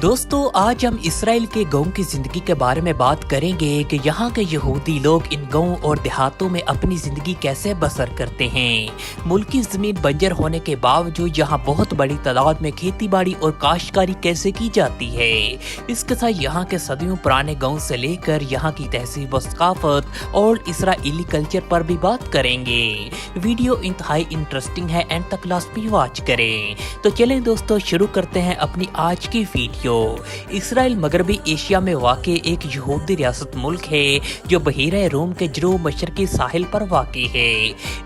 दोस्तों, आज हम इसराइल के गांव की जिंदगी के बारे में बात करेंगे कि यहाँ के यहूदी लोग इन गांव और देहातों में अपनी जिंदगी कैसे बसर करते हैं। मुल्क की जमीन बंजर होने के बावजूद यहाँ बहुत बड़ी तादाद में खेती बाड़ी और काश्तकारी कैसे की जाती है। इसके साथ यहाँ के सदियों पुराने गांव से लेकर यहाँ की तहजीब व सकाफत और इसराइली कल्चर पर भी बात करेंगे। वीडियो इंतहाई इंटरेस्टिंग है, एंड तक लाजमी वॉच करें। तो चलें दोस्तों, शुरू करते हैं अपनी आज की वीडियो। इसराइल मगरबी एशिया में वाक़ई एक यहूदी रियासत मुल्क है जो बहीरा रोम के जनूब मशरकी साहिल पर वाक़ई है।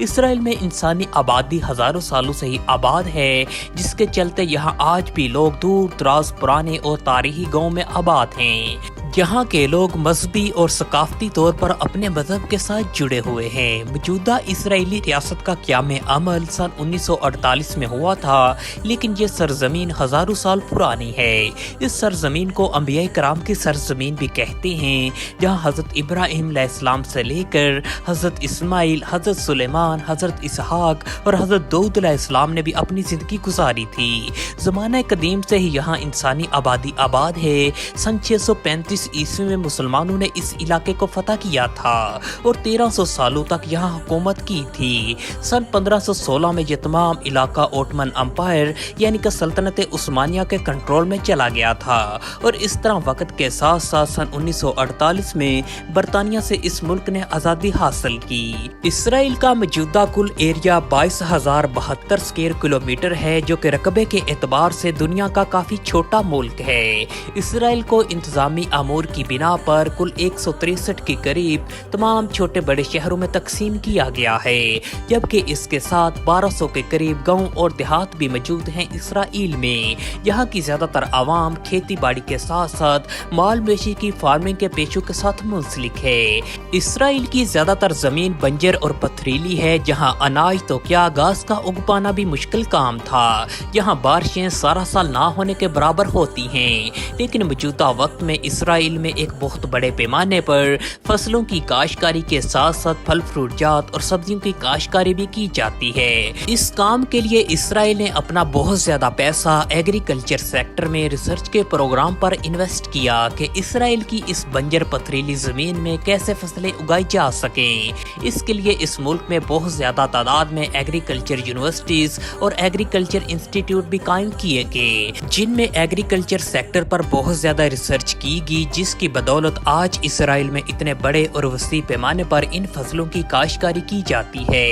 इसराइल में इंसानी आबादी हजारों सालों से ही आबाद है, जिसके चलते यहाँ आज भी लोग दूर दराज पुराने और तारीखी गांव में आबाद हैं। यहाँ के लोग मजहबी और सकाफती तौर पर अपने मजहब के साथ जुड़े हुए हैं। मौजूदा इसराइली रियासत का क़याम अमल सन 1948 में हुआ था, लेकिन ये सरजमीन हजारों साल पुरानी है। इस सरजमीन को अंबिया कराम की सरजमीन भी कहते हैं, जहाँ हजरत इब्राहिम अलैहिस्सलाम से लेकर हजरत इस्माइल, हजरत सुलेमान, हजरत इसहाक और हजरत दाऊद अलैहिस्सलाम ने भी अपनी जिंदगी गुजारी थी। ज़माने कदीम से ही यहाँ इंसानी आबादी आबाद है। सन 635 ईस्वी में मुसलमानों ने इस इलाके को फतह किया था और 1300 सालों तक यहाँ हुकूमत की थी। सन 1516 में ये तमाम इलाका ओटमन अम्पायर यानी कि सल्तनत उस्मानिया के कंट्रोल में चला गया था, और इस तरह वक्त के साथ साथ सन 1948 में बरतानिया से इस मुल्क ने आज़ादी हासिल की। इसराइल का मौजूदा कुल एरिया 22,072 स्क्वायर किलोमीटर है, जो कि रकबे के एतबार से दुनिया का काफी छोटा मुल्क है। इसराइल को इंतजामी अमूर की बिना पर कुल 163 के करीब तमाम छोटे बड़े शहरों में तकसीम किया गया है, जबकि इसके साथ 1200 के करीब गांव और देहात भी मौजूद हैं। इसराइल में यहाँ की ज्यादातर आवाम खेती बाड़ी के साथ साथ माल मवेशी की फार्मिंग के पेशों के साथ मुंसलिक है। इसराइल की ज्यादातर जमीन बंजर और पथरीली है, जहाँ अनाज तो क्या घास का उग पाना भी मुश्किल काम था। यहाँ बारिशें सारा साल ना होने के बराबर होती हैं, लेकिन मौजूदा वक्त में इसराइल में एक बहुत बड़े पैमाने पर फसलों की काश्तकारी के साथ साथ फल फ्रूट जात और सब्जियों की काश्तकारी भी की जाती है। इस काम के लिए इसराइल ने अपना बहुत ज्यादा पैसा एग्रीकल्चर सेक्टर में रिसर्च के प्रोग्राम पर इन्वेस्ट किया कि इसराइल की इस बंजर पथरीली जमीन में कैसे फसलें उगाई जा सकें। इसके लिए इस मुल्क में बहुत ज्यादा तादाद में एग्रीकल्चर यूनिवर्सिटीज और एग्रीकल्चर इंस्टीट्यूट भी कायम किए गए, जिनमें एग्रीकल्चर सेक्टर पर बहुत ज्यादा रिसर्च की गई, जिसकी बदौलत आज इसराइल में इतने बड़े और वसी पैमाने पर इन फसलों की काश्तकारी की जाती है।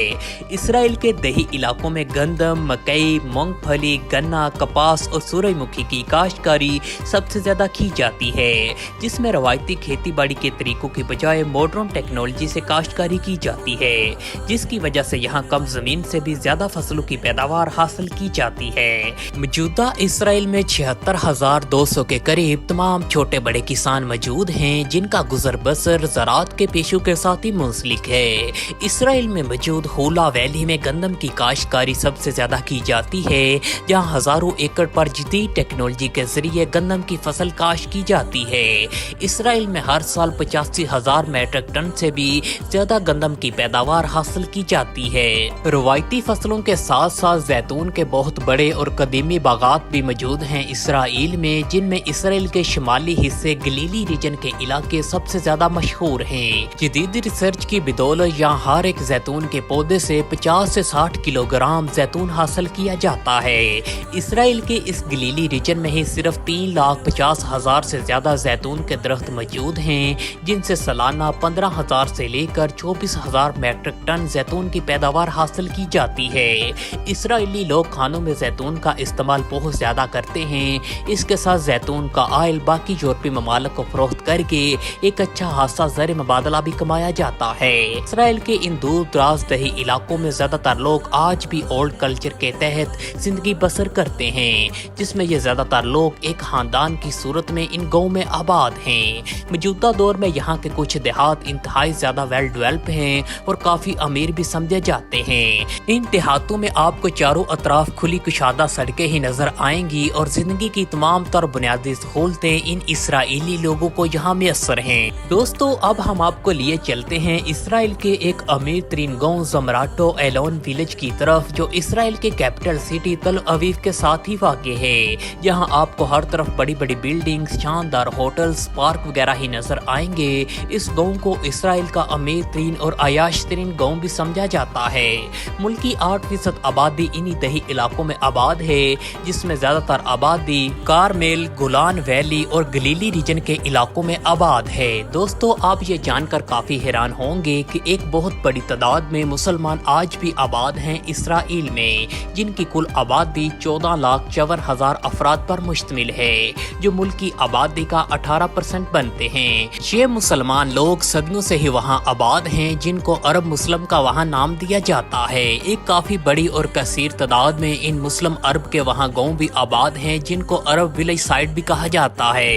इसराइल के दही इलाकों में गंदम, मकई, मूंगफली, गन्ना, कपास और सूरजमुखी की काश्तकारी सबसे ज्यादा की जाती है, जिसमें रवायती खेती बाड़ी के तरीकों की बजाय मॉडर्न टेक्नोलॉजी से काश्तकारी की जाती है, जिसकी वजह से यहाँ कम जमीन से भी ज्यादा फसलों की पैदावार हासिल की जाती है। मौजूदा इसराइल में 76,200 के करीब तमाम छोटे बड़े किसान मौजूद हैं, जिनका गुजर बसर ज़राअत के पेशों के साथ ही मुंसलिक है। इसराइल में मौजूद होला वैली में गंदम की काश्तकारी सबसे ज्यादा की जाती है, जहां हजारों एकड़ पर जदीद टेक्नोलॉजी के जरिए गंदम की फसल काश्त की जाती है। इसराइल में हर साल 85,000 मीट्रिक टन से भी ज्यादा गंदम की पैदावार हासिल की जाती है। रवायती फसलों के साथ साथ जैतून के बहुत बड़े और कदीमी बागात भी मौजूद हैं इसराइल में, जिनमें इसराइल के शुमाली हिस्से गलीली रीजन के इलाके सबसे ज्यादा मशहूर हैं। जदीद रिसर्च की बदौलत यहाँ हर एक जैतून के पौधे से 50 से 60 किलोग्राम जैतून हासिल किया जाता है। इसराइल के इस गलीली रीजन में ही सिर्फ 3,50,000 से ज्यादा जैतून के दरख्त मौजूद हैं, जिनसे सालाना 15,000 से लेकर 24,000 मीट्रिक टन जैतून की पैदावार हासिल की जाती है। इसराइली लोग खानों में जैतून का इस्तेमाल बहुत ज्यादा करते हैं। इसके साथ जैतून का ऑयल बाकी यूरोपीय ममालिक को फरोख्त करके एक अच्छा खासा ज़र मुबादला भी कमाया जाता है। इसराइल के इन दूर दराज दही इलाकों में ज्यादातर लोग आज भी ओल्ड कल्चर के तहत जिंदगी बसर करते हैं, जिसमें ये ज्यादातर लोग एक खानदान की सूरत में इन गाँव में आबाद हैं। मौजूदा दौर में यहाँ के कुछ देहात इंतहाई ज्यादा वेल डेवलप हैं और काफी अमीर भी समझे जाते हैं। इन देहातों में आपको चारों अतराफ खुली कुशादा सड़कें ही नजर आएंगी और जिंदगी की तमाम तर बुनियादी सहूलतें इन इसराइली इसराइली लोगों को यहाँ मैसर हैं। दोस्तों अब हम आपको लिए चलते हैं इसराइल के एक अमीर तरीन गाँव ज़मराटो एलोन विलेज की तरफ, जो इसराइल के कैपिटल सिटी तल अवीव के साथ ही वाक़ है। यहाँ आपको हर तरफ बड़ी बड़ी बिल्डिंग्स, शानदार होटल्स, पार्क वगैरह ही नजर आएंगे। इस गाँव को इसराइल का अमीर तरीन और अयाश तरीन गाँव भी समझा जाता है। मुल्क की 8% आबादी इन्हीं दही इलाकों में आबाद है, जिसमें ज्यादातर आबादी कारमेल, गोलान वैली और गलीली रीजन के इलाकों में आबाद है। दोस्तों आप ये जानकर काफी हैरान होंगे कि एक बहुत बड़ी तादाद में मुसलमान आज भी आबाद हैं इसराइल में, जिनकी कुल आबादी 14,54,000 अफराद पर मुश्तमिल है, जो मुल्क की आबादी का 18% बनते हैं। ये मुसलमान लोग सदियों से ही वहाँ आबाद हैं, जिनको अरब मुस्लिम का वहाँ नाम दिया जाता है। एक काफी बड़ी और कसीर तादाद में इन मुस्लिम अरब के वहाँ गाँव भी आबाद हैं, जिनको अरब विलेज साइट भी कहा जाता है।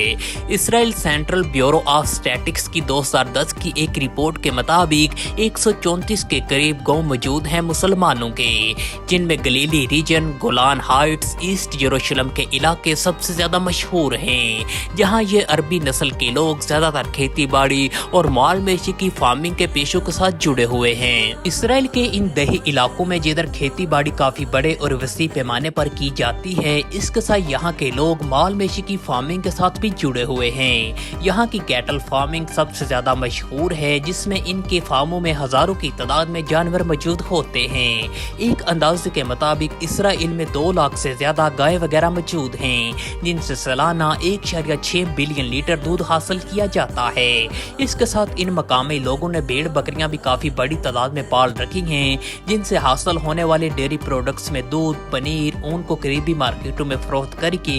Israel central bureau of statistics की 2010 की एक रिपोर्ट के मुताबिक 134 के करीब गाँव मौजूद हैं मुसलमानों के, जिनमें गलीली रीजन, गोलान हाइट्स, ईस्ट यरूशलेम के इलाके सबसे ज्यादा मशहूर हैं, जहाँ ये अरबी नस्ल के लोग ज्यादातर खेती बाड़ी और माल मवेशी की फार्मिंग के पेशों के साथ जुड़े हुए हैं। इसराइल के इन दही इलाकों में जिधर खेती बाड़ी काफी बड़े और वसी पैमाने पर की जाती है, इसके साथ यहाँ के लोग माल मवेशी की फार्मिंग के साथ भी जुड़े हुए हैं। यहाँ की कैटल फार्मिंग सबसे ज्यादा मशहूर है, जिसमें इनके फार्मों में हजारों की तादाद में जानवर मौजूद होते हैं। एक अंदाजे के मुताबिक इसराइल में 2 लाख से ज्यादा गाय वगैरह मौजूद हैं, जिनसे सालाना 1.6 बिलियन लीटर दूध हासिल किया जाता है। इसके साथ इन मकामी लोगों ने भेड़ बकरियां भी काफी बड़ी तादाद में पाल रखी हैं, जिनसे हासिल होने वाले डेयरी प्रोडक्ट्स में दूध, पनीर, ऊन को करीबी मार्केटों में फरोख्त करके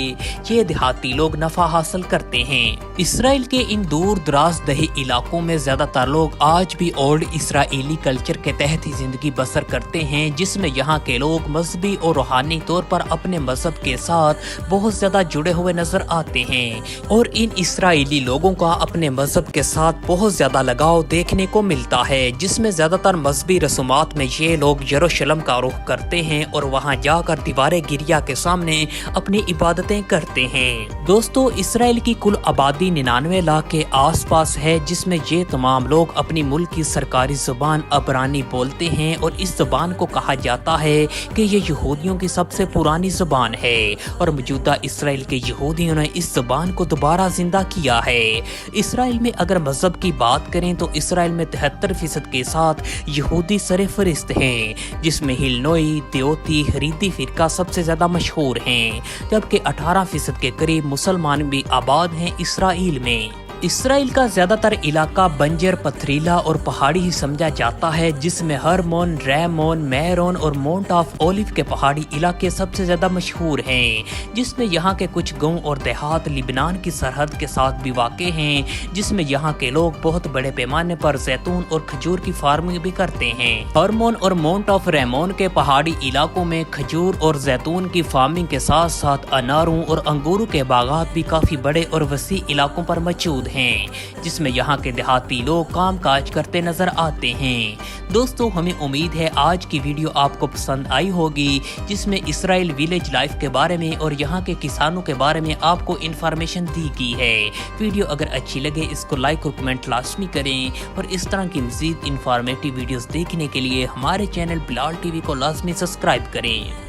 ये देहाती लोग नफा हासिल करते हैं। इसराइल के इन दूर दराज दही इलाकों में ज्यादातर लोग आज भी ओल्ड इसराइली कल्चर के तहत ही जिंदगी बसर करते हैं, जिसमें यहाँ के लोग मजहबी और रूहानी तौर पर अपने मजहब के साथ बहुत ज्यादा जुड़े हुए नजर आते हैं। और इन इसराइली लोगों का अपने मजहब के साथ बहुत ज्यादा लगाव देखने को मिलता है, जिसमें ज्यादातर मजहबी रसूमात में ये लोग यरूशलेम का रुख करते हैं और वहाँ जाकर दीवारे गिरिया के सामने अपनी इबादतें करते हैं। दोस्तों इसराइल की कुल आबादी 99 लाख के आसपास है, जिसमें ये तमाम लोग अपनी मुल्क की सरकारी जुबान अबरानी बोलते हैं और इस जुबान को कहा जाता है कि ये यहूदियों की सबसे पुरानी जुबान है और मौजूदा इसराइल के यहूदियों ने इस जुबान को दोबारा जिंदा किया है। इसराइल में अगर मजहब की बात करें तो इसराइल में 73% के साथ यहूदी सरफरिस्त हैं, जिसमें हिलनोई, देओती, हरीदी फिरका सबसे ज्यादा मशहूर हैं, जबकि 18% के करीब मुसलमान भी आबाद हैं इसराइल में। इसराइल का ज्यादातर इलाका बंजर, पथरीला और पहाड़ी ही समझा जाता है, जिसमें हरमोन, रैमोन, मैरोन और माउंट ऑफ ओलिव के पहाड़ी इलाके सबसे ज्यादा मशहूर हैं, जिसमें यहाँ के कुछ गांव और देहात लिबनान की सरहद के साथ भी वाक़े हैं, जिसमें यहाँ के लोग बहुत बड़े पैमाने पर जैतून और खजूर की फार्मिंग भी करते हैं। हरमोन और माउंट ऑफ रैमोन के पहाड़ी इलाकों में खजूर और जैतून की फार्मिंग के साथ साथ अनारों और अंगूरों के बागात भी काफी बड़े और वसी इलाकों पर मौजूद हैं, जिसमें यहाँ के देहाती लोग काम काज करते नजर आते हैं। दोस्तों हमें उम्मीद है आज की वीडियो आपको पसंद आई होगी, जिसमें इसराइल विलेज लाइफ के बारे में और यहाँ के किसानों के बारे में आपको इन्फॉर्मेशन दी गई है। वीडियो अगर अच्छी लगे इसको लाइक और कमेंट लाजमी करें और इस तरह की मजीद इन्फॉर्मेटिव वीडियोस देखने के लिए हमारे चैनल बिलाल टीवी को लाजमी सब्सक्राइब करें।